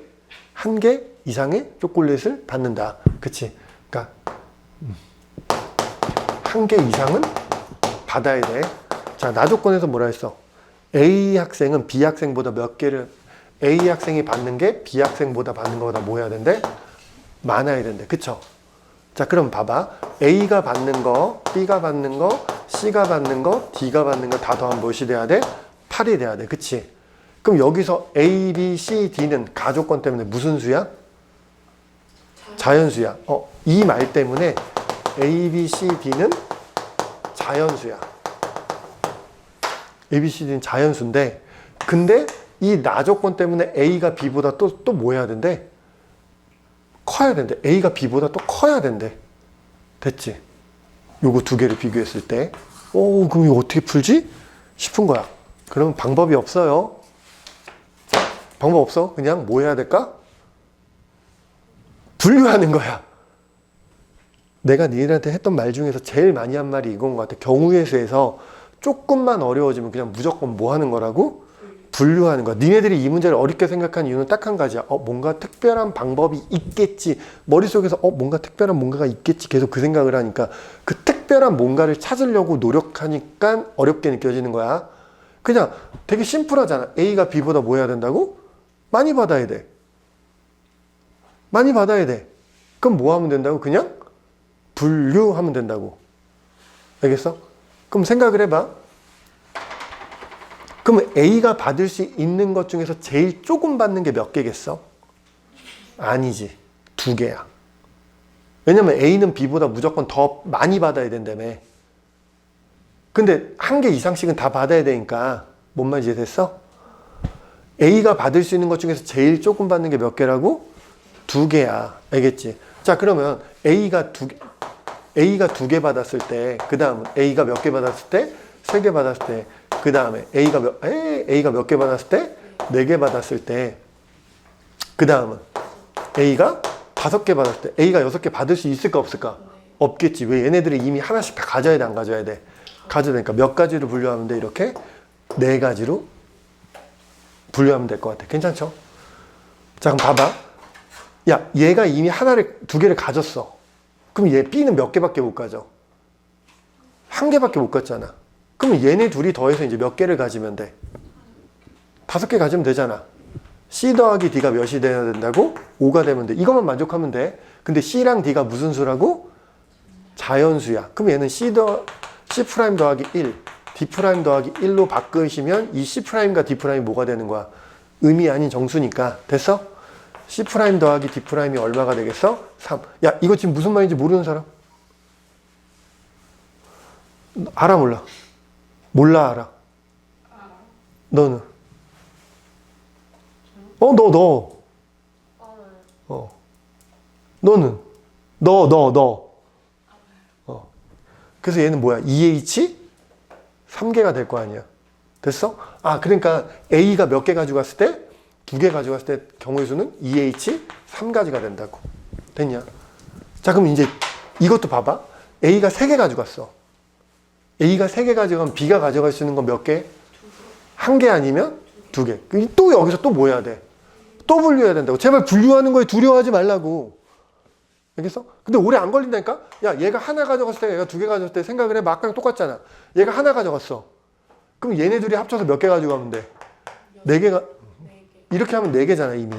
1개 이상의 초콜릿을 받는다. 그치? 그러니까 1개 이상은 받아야 돼. 자, 나조건에서 뭐라 했어? A 학생은 B 학생보다 몇 개를, A 학생이 받는 게 B 학생보다 받는 거보다 뭐 해야 된대? 많아야 된대. 그쵸? 자, 그럼 봐봐. A가 받는 거, B가 받는 거, C가 받는 거, D가 받는 거 다 더하면 무엇이 돼야 돼? 8이 돼야 돼. 그치? 그럼 여기서 A, B, C, D는 가조건 때문에 무슨 수야? 자연수야. 이 말 때문에 A, B, C, D는 자연수야. A, B, C, D는 자연수인데, 근데 이 나조건 때문에 A가 B보다 또 뭐 해야 된대? 커야 된대. A가 B보다 또 커야 된대. 됐지? 요거 두 개를 비교했을 때, 그럼 이거 어떻게 풀지? 싶은 거야. 그러면 방법이 없어요. 방법 없어. 그냥 뭐 해야 될까? 분류하는 거야. 내가 니네한테 했던 말 중에서 제일 많이 한 말이 이건 것 같아. 경우의 수에서 조금만 어려워지면 그냥 무조건 뭐 하는 거라고? 분류하는 거야. 니네들이 이 문제를 어렵게 생각한 이유는 딱 한 가지야. 뭔가 특별한 방법이 있겠지. 머릿속에서 뭔가 특별한 뭔가가 있겠지. 계속 그 생각을 하니까 그 특별한 뭔가를 찾으려고 노력하니까 어렵게 느껴지는 거야. 그냥 되게 심플하잖아. A가 B보다 뭐 해야 된다고? 많이 받아야 돼. 많이 받아야 돼. 그럼 뭐 하면 된다고? 그냥 분류하면 된다고. 알겠어? 그럼 생각을 해봐. 그럼 A가 받을 수 있는 것 중에서 제일 조금 받는 게 몇 개겠어? 아니지. 두 개야. 왜냐면 A는 B보다 무조건 더 많이 받아야 된다며. 근데 한 개 이상씩은 다 받아야 되니까 뭔 말인지 이해됐어? A가 받을 수 있는 것 중에서 제일 조금 받는 게 몇 개라고? 두 개야. 알겠지? 자, 그러면 A가 두 개 받았을 때, 그 다음은 A가 몇 개 받았을 때? 세 개 받았을 때, 그 다음에 A가 몇 개 받았을 때? 네 개 받았을 때, 그 다음은 A가 5개 받았을 때, A가 6개 받을 수 있을까 없을까? 없겠지. 왜? 얘네들이 이미 하나씩 다 가져야 돼, 안 가져야 돼? 가져야 되니까 몇 가지로 분류하면 돼? 이렇게 4가지로 분류하면 될 것 같아. 괜찮죠? 자, 그럼 봐봐. 야, 얘가 이미 두 개를 가졌어. 그럼 얘 B는 몇 개밖에 못 가져? 한 개밖에 못 갔잖아. 그럼 얘네 둘이 더해서 이제 몇 개를 가지면 돼? 5개 가지면 되잖아. C 더하기 D가 몇이 돼야 된다고? 5가 되면 돼. 이것만 만족하면 돼. 근데 C랑 D가 무슨 수라고? 자연수야. 그럼 얘는 C 더하기 1, D 더하기 1로 바꾸시면 이 C'과 D'이 뭐가 되는 거야? 의미 아닌 정수니까. 됐어? C' 더하기 D'이 얼마가 되겠어? 3. 야, 이거 지금 무슨 말인지 모르는 사람? 알아, 몰라? 몰라, 알아? 너는? 너. 너는? 너. 그래서 얘는 뭐야? 2H? 3개가 될 거 아니야. 됐어? 아, 그러니까 A가 몇 개 가져갔을 때? 2개 가져갔을 때 경우의 수는 2H 3가지가 된다고. 됐냐? 자, 그럼 이제 이것도 봐봐. A가 3개 가져갔어. A가 3개 가져가면 B가 가져갈 수 있는 건 몇 개? 1개 아니면 2개. 또 여기서 또 뭐 해야 돼? 또 분류해야 된다고. 제발 분류하는 거에 두려워하지 말라고. 알겠어? 근데 오래 안 걸린다니까? 야, 얘가 하나 가져갔을 때, 얘가 2개 가져갔을 때 생각을 해. 아까랑 똑같잖아. 얘가 하나 가져갔어. 그럼 얘네 둘이 합쳐서 몇 개 가져가면 돼? 4개가, 이렇게 하면 4개잖아, 이미.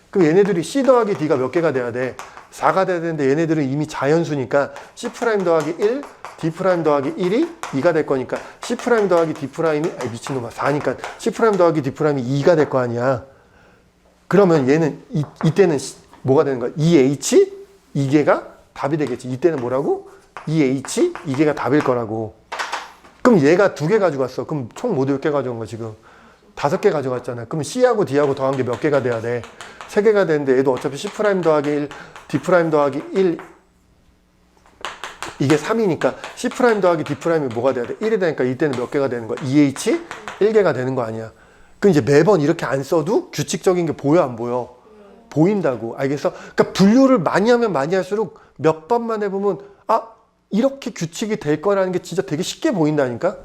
그럼 얘네들이 C 더하기 D가 몇 개가 돼야 돼? 4가 돼야 되는데 얘네들은 이미 자연수니까 C' 더하기 1, D' 더하기 1이 2가 될 거니까 C' 더하기 D', 미친놈아, 4니까 C' 더하기 D'이 2가 될 거 아니야. 그러면 얘는, 이때는 뭐가 되는 거야? 2H? 2개가 답이 되겠지. 이때는 뭐라고? 2H? 2개가 답일 거라고. 그럼 얘가 2개 가져갔어. 그럼 총 모두 몇 개 가져온 거야, 지금? 5개 가져갔잖아. 그럼 C하고 D하고 더한 게 몇 개가 돼야 돼? 3개가 되는데 얘도 어차피 C' 더하기 1, D' 더하기 1 이게 3이니까 C' 더하기 D'이 뭐가 돼야 돼? 1이 되니까 이때는 몇 개가 되는 거야? 2H? 1개가 되는 거 아니야. 그럼 이제 매번 이렇게 안 써도 규칙적인 게 보여, 안 보여? 보인다고. 알겠어? 그러니까 분류를 많이 하면 많이 할수록 몇 번만 해보면 이렇게 규칙이 될 거라는 게 진짜 되게 쉽게 보인다니까?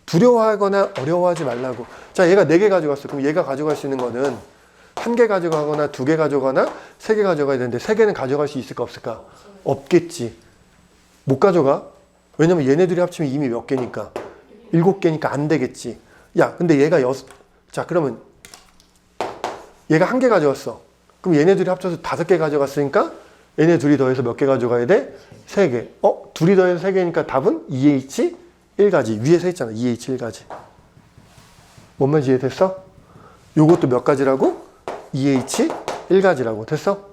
두려워하거나 어려워하지 말라고. 자, 얘가 4개 가져갔어. 그럼 얘가 가져갈 수 있는 거는 1개 가져가거나 2개 가져가거나 3개 가져가야 되는데 3개는 가져갈 수 있을까 없을까? 없겠지. 못 가져가? 왜냐면 얘네들이 합치면 이미 몇 개니까? 7개니까 안 되겠지. 야, 근데 얘가 자, 그러면 얘가 1개 가져갔어. 그럼 얘네들이 합쳐서 5개 가져갔으니까 얘네 둘이 더해서 몇 개 가져가야 돼? 3개. 둘이 더해서 3개니까 답은 2H 1가지. 위에 서 있잖아. 2H 1가지. 뭔 말인지 이해됐어? 요것도 몇 가지라고? 2H 1가지라고. 됐어?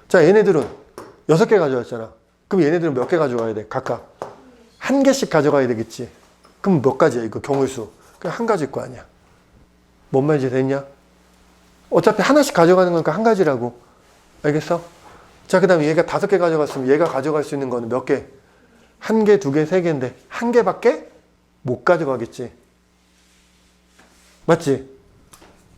자, 얘네들은 6개 가져갔잖아. 그럼 얘네들은 몇 개 가져가야 돼? 각각 1개씩 가져가야 되겠지. 그럼 몇 가지야, 이거 경우의 수? 그냥 1가지일 거 아니야. 뭔 말인지 됐냐? 어차피 하나씩 가져가는 거니까 1가지라고. 알겠어? 자, 그 다음에 얘가 5개 가져갔으면 얘가 가져갈 수 있는 거는 몇 개? 1개, 2개, 3개인데 1개밖에 못 가져가겠지. 맞지?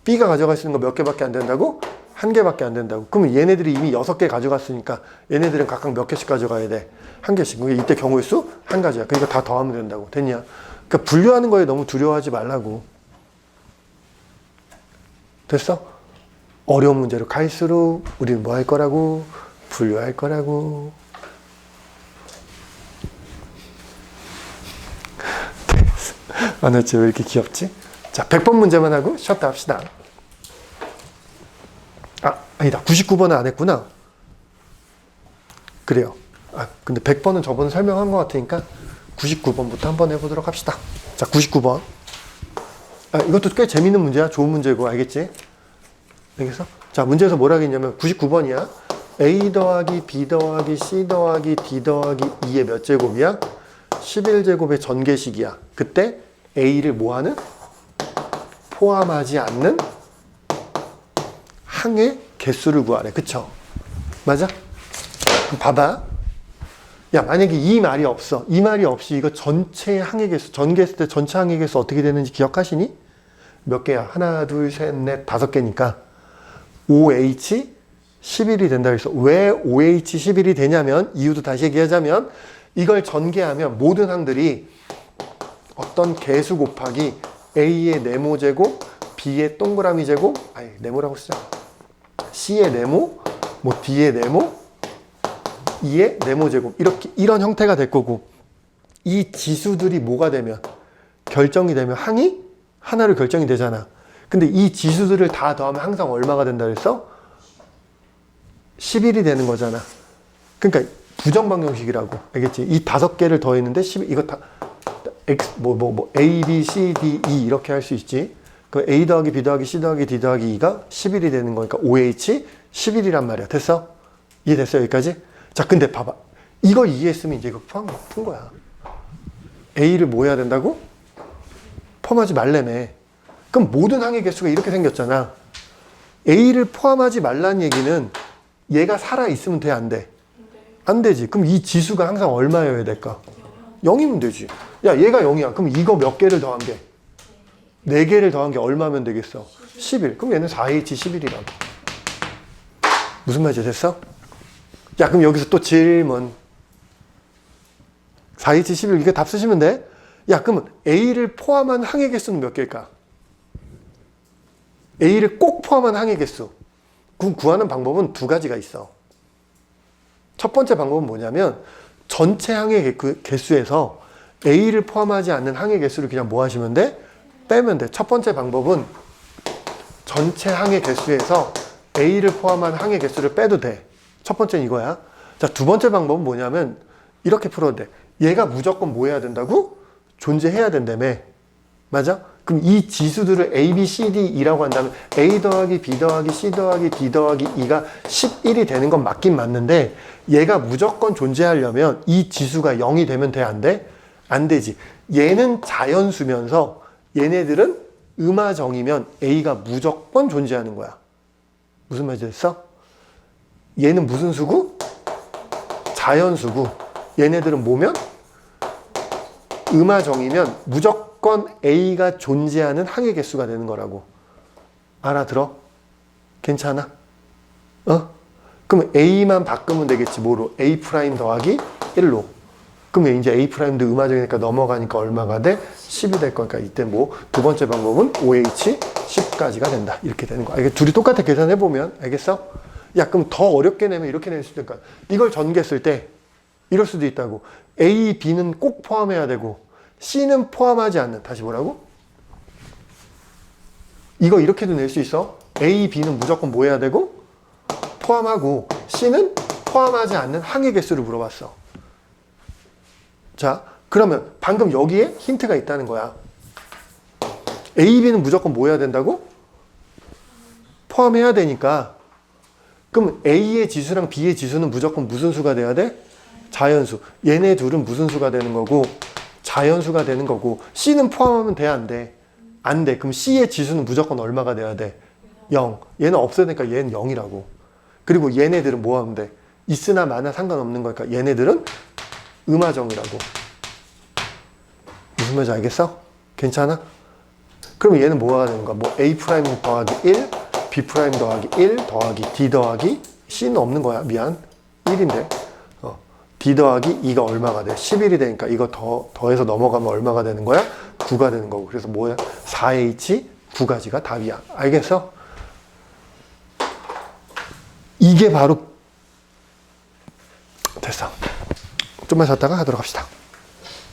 B가 가져갈 수 있는 거 몇 개밖에 안 된다고? 1개밖에 안 된다고. 그러면 얘네들이 이미 6개 가져갔으니까 얘네들은 각각 몇 개씩 가져가야 돼? 1개씩. 그게 이때 경우의 수 1가지야. 그러니까 다 더하면 된다고. 됐냐? 그러니까 분류하는 거에 너무 두려워하지 말라고. 됐어? 어려운 문제로 갈수록 우리는 뭐 할 거라고? 분류할 거라고. 나 지금 왜 이렇게 귀엽지? 자, 100번 문제만 하고 쉬었다 합시다. 아니다. 99번은 안 했구나. 그래요. 근데 100번은 저번에 설명한 것 같으니까 99번부터 한번 해보도록 합시다. 자, 99번. 이것도 꽤 재밌는 문제야. 좋은 문제고, 알겠지? 알겠어? 자, 문제에서 뭐라 했냐면 99번이야. A 더하기 B 더하기 C 더하기 D 더하기 2의 몇 제곱이야? 11제곱의 전개식이야. 그때 A를 뭐하는? 포함하지 않는 항의 개수를 구하래. 그쵸? 맞아? 그럼 봐봐. 야, 만약에 이 말이 없어. 이 말이 없이 이거 전체 항의 개수, 전개했을 때 전체 항의 개수 어떻게 되는지 기억하시니? 몇 개야? 하나, 둘, 셋, 넷, 5개니까. OH 11이 된다 그래서 왜 OH 11이 되냐면, 이유도 다시 얘기하자면, 이걸 전개하면 모든 항들이 어떤 개수 곱하기 A의 네모 제곱, B의 동그라미 제곱, 아니, 네모라고 쓰자. C의 네모, 뭐 D의 네모, E의 네모 제곱. 이렇게, 이런 형태가 될 거고, 이 지수들이 뭐가 되면, 결정이 되면 항이 하나로 결정이 되잖아. 근데 이 지수들을 다 더하면 항상 얼마가 된다 그랬어? 11이 되는 거잖아. 그러니까 부정방정식이라고. 알겠지? 이 5개를 더했는데 11, 이거 다 X A, B, C, D, E 이렇게 할 수 있지. 그 A 더하기 B 더하기 C 더하기 D 더하기 E가 11이 되는 거니까 OH 11이란 말이야. 됐어? 이해됐어? 여기까지? 자, 근데 봐봐. 이거 이해했으면 이제 이거 푼 거야. A를 뭐 해야 된다고? 포함하지 말래며. 그럼 모든 항의 개수가 이렇게 생겼잖아. A를 포함하지 말라는 얘기는 얘가 살아있으면 돼, 안 돼? 안 되지. 그럼 이 지수가 항상 얼마여야 될까? 0이면 되지. 야, 얘가 0이야. 그럼 이거 몇 개를 더한 게? 4개를 더한 게 얼마면 되겠어? 11. 그럼 얘는 4H11이라고. 무슨 말인지 됐어? 야, 그럼 여기서 또 질문. 4H11 이게 답 쓰시면 돼? 야, 그러면 A를 포함한 항의 개수는 몇 개일까? A를 꼭 포함한 항의 개수. 그 구하는 방법은 2가지가 있어. 첫 번째 방법은 뭐냐면 전체 항의 개수에서 A를 포함하지 않는 항의 개수를 그냥 뭐 하시면 돼? 빼면 돼. 첫 번째 방법은 전체 항의 개수에서 A를 포함한 항의 개수를 빼도 돼. 첫 번째는 이거야. 자, 두 번째 방법은 뭐냐면 이렇게 풀어도 돼. 얘가 무조건 뭐 해야 된다고? 존재해야 된다며. 맞아? 그럼 이 지수들을 A, B, C, D, E라고 한다면 A 더하기 B 더하기 C 더하기 D 더하기 E가 11이 되는 건 맞긴 맞는데, 얘가 무조건 존재하려면 이 지수가 0이 되면 돼, 안 돼? 안 되지. 얘는 자연수면서 얘네들은 음화정이면 A가 무조건 존재하는 거야. 무슨 말인지 됐어? 얘는 무슨 수고? 자연수고. 얘네들은 뭐면? 음화정이면 무조건 A가 존재하는 항의 개수가 되는 거라고. 알아들어? 괜찮아? 그럼 A만 바꾸면 되겠지. 뭐로? A' 더하기 1로. 그러면 이제 A' 도 음화정이니까 넘어가니까 얼마가 돼? 10이 될 거니까 이때 뭐 두 번째 방법은 OH 10까지가 된다. 이렇게 되는 거야. 이게 둘이 똑같아 계산해보면. 알겠어? 야, 그럼 더 어렵게 내면 이렇게 낼 수도 있으니까. 이걸 전개했을 때 이럴 수도 있다고. A, B는 꼭 포함해야 되고 C는 포함하지 않는. 다시 뭐라고? 이거 이렇게도 낼 수 있어. A, B는 무조건 뭐 해야 되고? 포함하고 C는 포함하지 않는 항의 개수를 물어봤어. 자, 그러면 방금 여기에 힌트가 있다는 거야. A, B는 무조건 뭐 해야 된다고? 포함해야 되니까. 그럼 A의 지수랑 B의 지수는 무조건 무슨 수가 돼야 돼? 자연수. 얘네 둘은 무슨 수가 되는 거고? 자연수가 되는 거고. C는 포함하면 돼, 안 돼? 안 돼. 그럼 C의 지수는 무조건 얼마가 돼야 돼? 0. 얘는 없어야 되니까 얘는 0이라고. 그리고 얘네들은 뭐 하면 돼? 있으나 마나 상관없는 거니까 얘네들은 음화정이라고. 무슨 말인지 알겠어? 괜찮아? 그럼 얘는 뭐가 되는 거야? 뭐 A' 더하기 1, B' 더하기 1 더하기 D 더하기 C는 없는 거야. 미안. 1인데. D 더하기 2가 얼마가 돼? 11이 되니까 이거 더해서 넘어가면 얼마가 되는 거야? 9가 되는 거고. 그래서 뭐야? 4H 9가지가 답이야. 알겠어? 이게 바로 됐어. 좀만 쉬었다가 하도록 합시다.